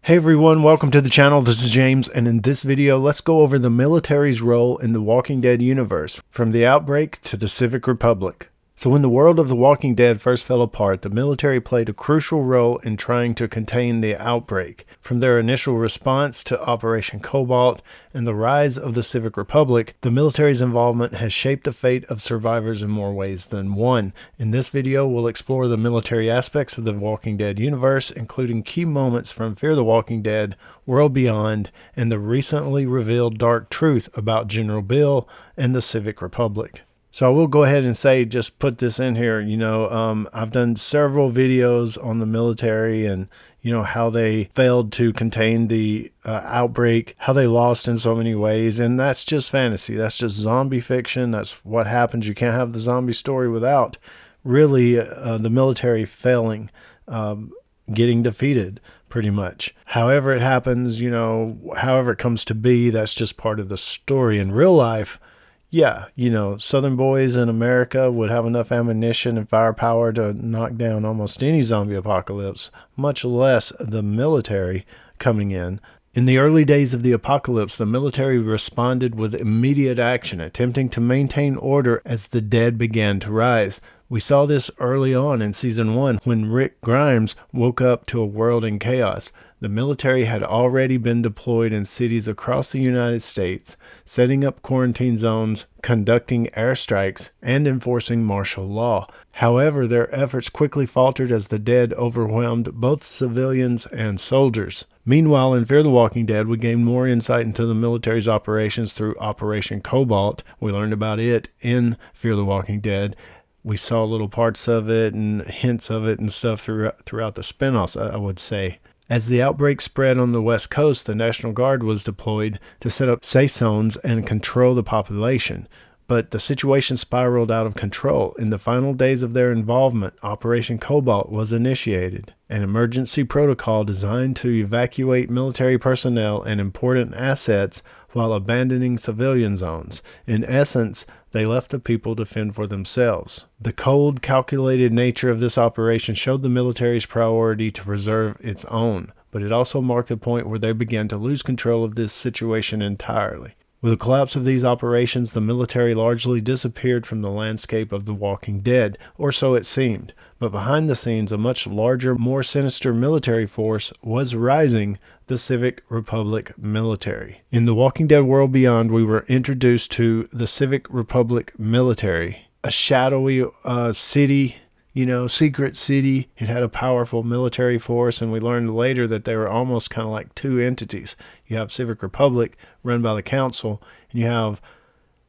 Hey everyone, welcome to the channel. This is James, and in this video, let's go over the military's role in the Walking Dead universe, from the Outbreak to the Civic Republic. So when the world of the Walking Dead first fell apart, the military played a crucial role in trying to contain the outbreak. From their initial response to Operation Cobalt and the rise of the Civic Republic, the military's involvement has shaped the fate of survivors in more ways than one. In this video, we'll explore the military aspects of the Walking Dead universe, including key moments from Fear the Walking Dead, World Beyond, and the recently revealed dark truth about General Beale and the Civic Republic. So I will go ahead and say, just put this in here, I've done several videos on the military and, how they failed to contain the outbreak, how they lost in so many ways. And that's just fantasy. That's just zombie fiction. That's what happens. You can't have the zombie story without really the military failing, getting defeated pretty much. However it happens, however it comes to be, that's just part of the story. In real life, yeah, Southern boys in America would have enough ammunition and firepower to knock down almost any zombie apocalypse, much less the military coming in. In the early days of the apocalypse, the military responded with immediate action, attempting to maintain order as the dead began to rise. We saw this early on in Season 1 when Rick Grimes woke up to a world in chaos. The military had already been deployed in cities across the United States, setting up quarantine zones, conducting airstrikes, and enforcing martial law. However, their efforts quickly faltered as the dead overwhelmed both civilians and soldiers. Meanwhile, in Fear the Walking Dead, we gained more insight into the military's operations through Operation Cobalt. We learned about it in Fear the Walking Dead. We saw little parts of it and hints of it and stuff throughout the spinoffs, I would say. As the outbreak spread on the West Coast, the National Guard was deployed to set up safe zones and control the population. But the situation spiraled out of control. In the final days of their involvement, Operation Cobalt was initiated, an emergency protocol designed to evacuate military personnel and important assets while abandoning civilian zones. In essence, they left the people to fend for themselves. The cold, calculated nature of this operation showed the military's priority to preserve its own, but it also marked the point where they began to lose control of this situation entirely. With the collapse of these operations, the military largely disappeared from the landscape of the Walking Dead, or so it seemed. But behind the scenes, a much larger, more sinister military force was rising, the Civic Republic military. In the Walking Dead World Beyond, we were introduced to the Civic Republic military, a shadowy city, secret city. It had a powerful military force, and we learned later that they were almost kind of like two entities. You have Civic Republic, run by the Council, and you have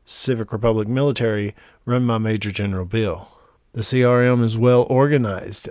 Civic Republic military, run by Major General Beale. The CRM is well organized.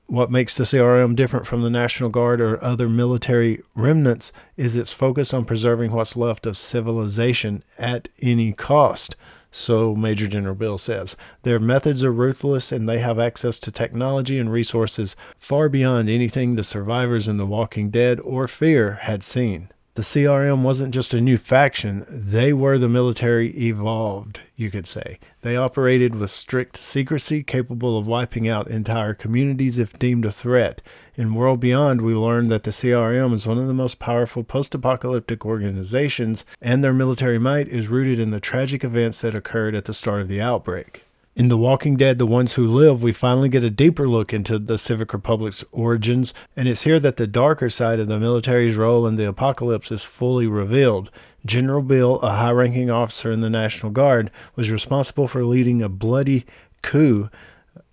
What makes the CRM different from the National Guard or other military remnants is its focus on preserving what's left of civilization at any cost. So Major General Beale says. Their methods are ruthless, and they have access to technology and resources far beyond anything the survivors in The Walking Dead or Fear had seen. The CRM wasn't just a new faction, they were the military evolved, you could say. They operated with strict secrecy, capable of wiping out entire communities if deemed a threat. In World Beyond, we learned that the CRM is one of the most powerful post-apocalyptic organizations, and their military might is rooted in the tragic events that occurred at the start of the outbreak. In The Walking Dead, The Ones Who Live, we finally get a deeper look into the Civic Republic's origins, and it's here that the darker side of the military's role in the apocalypse is fully revealed. General Beale, a high-ranking officer in the National Guard, was responsible for leading a bloody coup,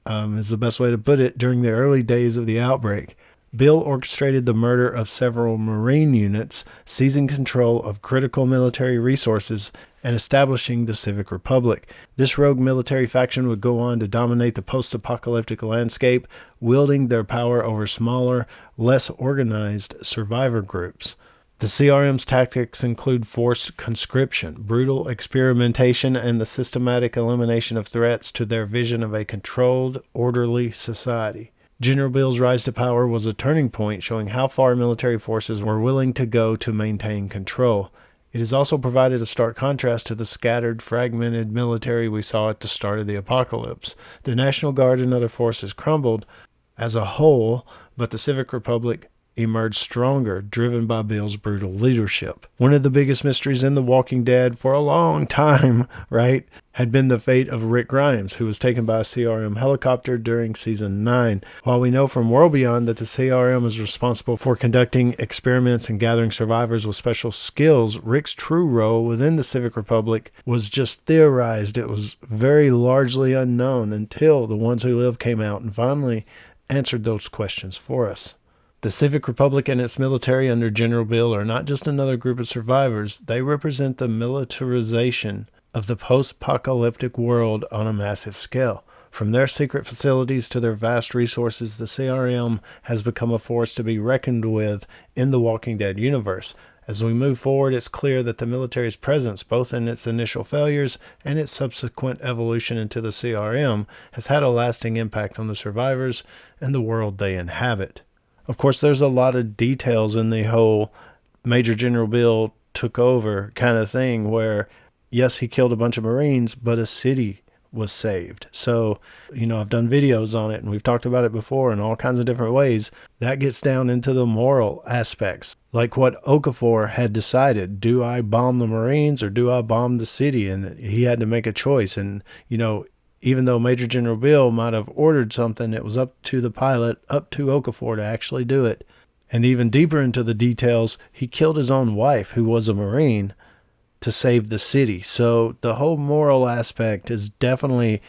is the best way to put it, during the early days of the outbreak. Beale orchestrated the murder of several Marine units, seizing control of critical military resources and establishing the Civic Republic. This rogue military faction would go on to dominate the post-apocalyptic landscape, wielding their power over smaller, less organized survivor groups. The CRM's tactics include forced conscription, brutal experimentation, and the systematic elimination of threats to their vision of a controlled, orderly society. General Beale's rise to power was a turning point, showing how far military forces were willing to go to maintain control. It has also provided a stark contrast to the scattered, fragmented military we saw at the start of the apocalypse. The National Guard and other forces crumbled as a whole, but the Civic Republic emerged stronger, driven by Beale's brutal leadership. One of the biggest mysteries in The Walking Dead for a long time, right, had been the fate of Rick Grimes, who was taken by a CRM helicopter during Season 9. While we know from World Beyond that the CRM is responsible for conducting experiments and gathering survivors with special skills, Rick's true role within the Civic Republic was just theorized. It was very largely unknown until The Ones Who Live came out and finally answered those questions for us. The Civic Republic and its military under General Beale are not just another group of survivors, they represent the militarization of the post-apocalyptic world on a massive scale. From their secret facilities to their vast resources, the CRM has become a force to be reckoned with in the Walking Dead universe. As we move forward, it's clear that the military's presence, both in its initial failures and its subsequent evolution into the CRM, has had a lasting impact on the survivors and the world they inhabit. Of course, there's a lot of details in the whole Major General Beale took over kind of thing where, yes, he killed a bunch of Marines, but a city was saved. So, I've done videos on it and we've talked about it before in all kinds of different ways. That gets down into the moral aspects, like what Okafor had decided. Do I bomb the Marines or do I bomb the city? And he had to make a choice. And, even though Major General Beale might have ordered something, it was up to the pilot, up to Okafor to actually do it. And even deeper into the details, he killed his own wife, who was a Marine, to save the city. So the whole moral aspect is definitely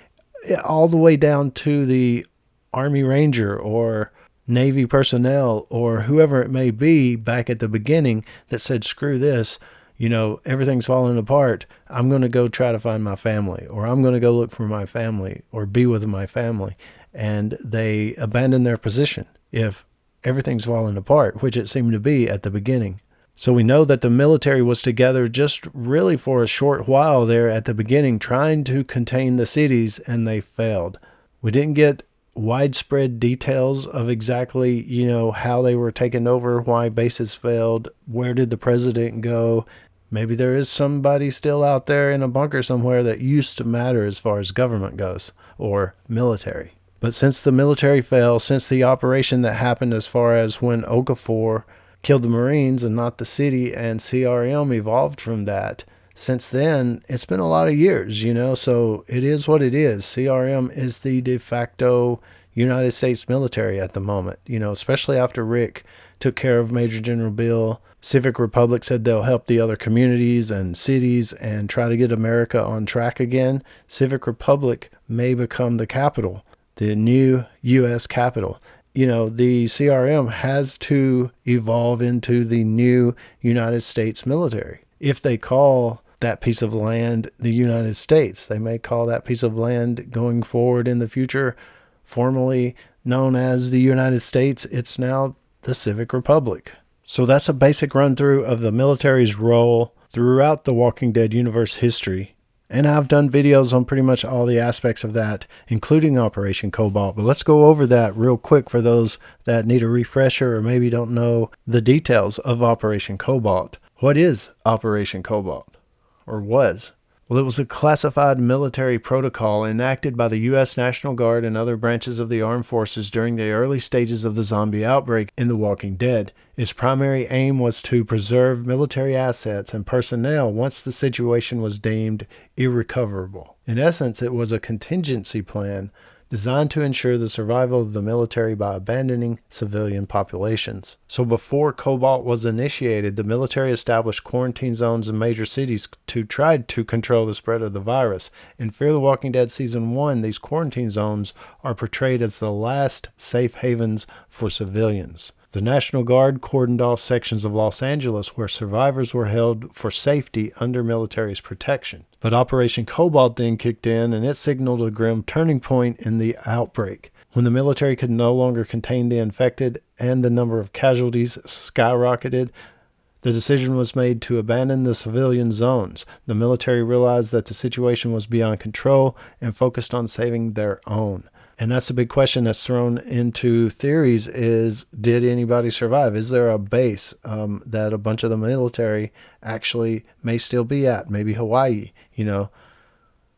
all the way down to the Army Ranger or Navy personnel or whoever it may be back at the beginning that said, screw this. Everything's falling apart. I'm going to go try to find my family, or I'm going to go look for my family or be with my family. And they abandon their position if everything's falling apart, which it seemed to be at the beginning. So we know that the military was together just really for a short while there at the beginning, trying to contain the cities, and they failed. We didn't get widespread details of exactly, how they were taken over, why bases failed, where did the president go. Maybe there is somebody still out there in a bunker somewhere that used to matter as far as government goes, or military. But since the military fell, since the operation that happened as far as when Okafor killed the Marines and not the city, and CRM evolved from that, since then, it's been a lot of years, so it is what it is. CRM is the de facto United States military at the moment, especially after Rick took care of Major General Beale. Civic Republic said they'll help the other communities and cities and try to get America on track again. Civic Republic may become the capital, the new U.S. capital. The CRM has to evolve into the new United States military. If they call that piece of land the United States, they may call that piece of land going forward in the future, formerly known as the United States. It's now the Civic Republic. So that's a basic run through of the military's role throughout the Walking Dead universe history. And I've done videos on pretty much all the aspects of that, including Operation Cobalt. But let's go over that real quick for those that need a refresher or maybe don't know the details of Operation Cobalt. What is Operation Cobalt? Or was? Well, it was a classified military protocol enacted by the U.S. National Guard and other branches of the armed forces during the early stages of the zombie outbreak in The Walking Dead. Its primary aim was to preserve military assets and personnel once the situation was deemed irrecoverable. In essence, it was a contingency plan designed to ensure the survival of the military by abandoning civilian populations. So before Cobalt was initiated, the military established quarantine zones in major cities to try to control the spread of the virus. In Fear the Walking Dead Season 1, these quarantine zones are portrayed as the last safe havens for civilians. The National Guard cordoned off sections of Los Angeles where survivors were held for safety under military's protection. But Operation Cobalt then kicked in, and it signaled a grim turning point in the outbreak. When the military could no longer contain the infected and the number of casualties skyrocketed, the decision was made to abandon the civilian zones. The military realized that the situation was beyond control and focused on saving their own. And that's a big question that's thrown into theories is, did anybody survive? Is there a base that a bunch of the military actually may still be at? Maybe Hawaii, a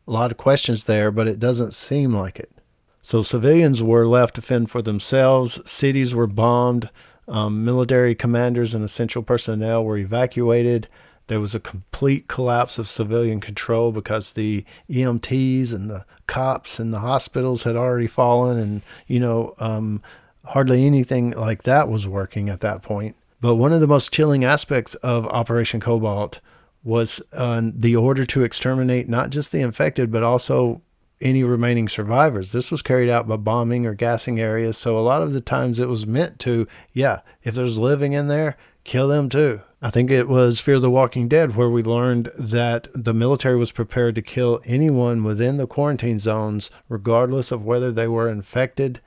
lot of questions there, but it doesn't seem like it. So civilians were left to fend for themselves. Cities were bombed. Military commanders and essential personnel were evacuated. There was a complete collapse of civilian control because the EMTs and the cops and the hospitals had already fallen, and, hardly anything like that was working at that point. But one of the most chilling aspects of Operation Cobalt was the order to exterminate not just the infected, but also any remaining survivors. This was carried out by bombing or gassing areas. So a lot of the times it was meant to, if there's living in there, kill them too. I think it was Fear the Walking Dead where we learned that the military was prepared to kill anyone within the quarantine zones, regardless of whether they were infected,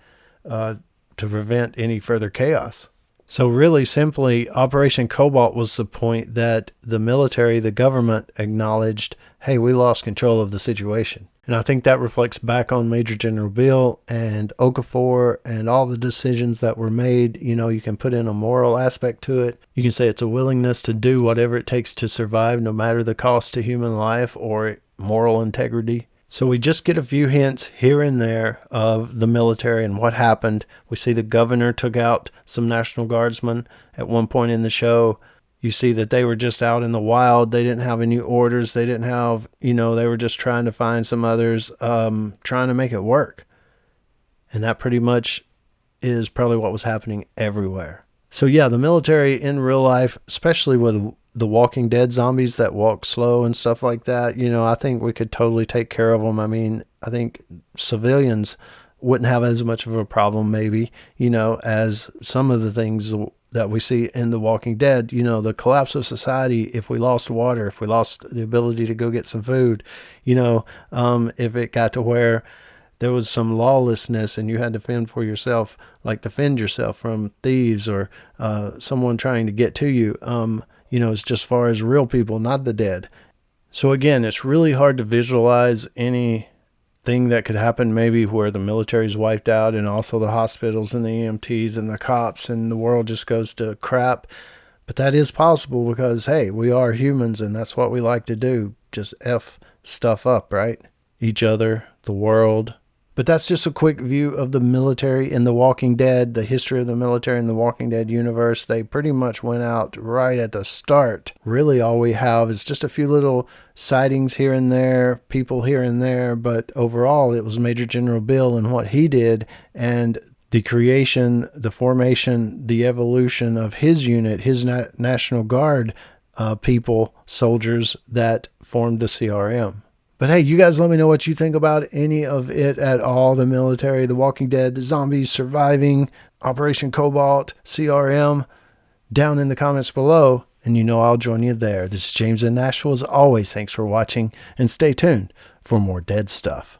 to prevent any further chaos. So really simply, Operation Cobalt was the point that the military, the government, acknowledged, hey, we lost control of the situation. And I think that reflects back on Major General Beale and Okafor and all the decisions that were made. You can put in a moral aspect to it. You can say it's a willingness to do whatever it takes to survive, no matter the cost to human life or moral integrity. So we just get a few hints here and there of the military and what happened. We see the governor took out some National Guardsmen at one point in the show. You see that they were just out in the wild. They didn't have any orders. They didn't have, they were just trying to find some others, trying to make it work. And that pretty much is probably what was happening everywhere. So the military in real life, especially with the Walking Dead zombies that walk slow and stuff like that, I think we could totally take care of them. I mean, I think civilians wouldn't have as much of a problem maybe, as some of the things that we see in The Walking Dead, the collapse of society, if we lost water, if we lost the ability to go get some food, if it got to where there was some lawlessness and you had to fend for yourself, like defend yourself from thieves or someone trying to get to you, it's just far as real people, not the dead. So again, it's really hard to visualize anything that could happen maybe where the military's wiped out and also the hospitals and the EMTs and the cops and the world just goes to crap. But that is possible because, hey, we are humans and that's what we like to do. Just F stuff up, right? Each other, the world. But that's just a quick view of the military in The Walking Dead, the history of the military in The Walking Dead universe. They pretty much went out right at the start. Really all we have is just a few little sightings here and there, people here and there, but overall it was Major General Beale and what he did and the creation, the formation, the evolution of his unit, his National Guard people, soldiers that formed the CRM. But hey, you guys let me know what you think about any of it at all. The military, The Walking Dead, the zombies surviving, Operation Cobalt, CRM, down in the comments below. And I'll join you there. This is James in Nashville. As always, thanks for watching and stay tuned for more dead stuff.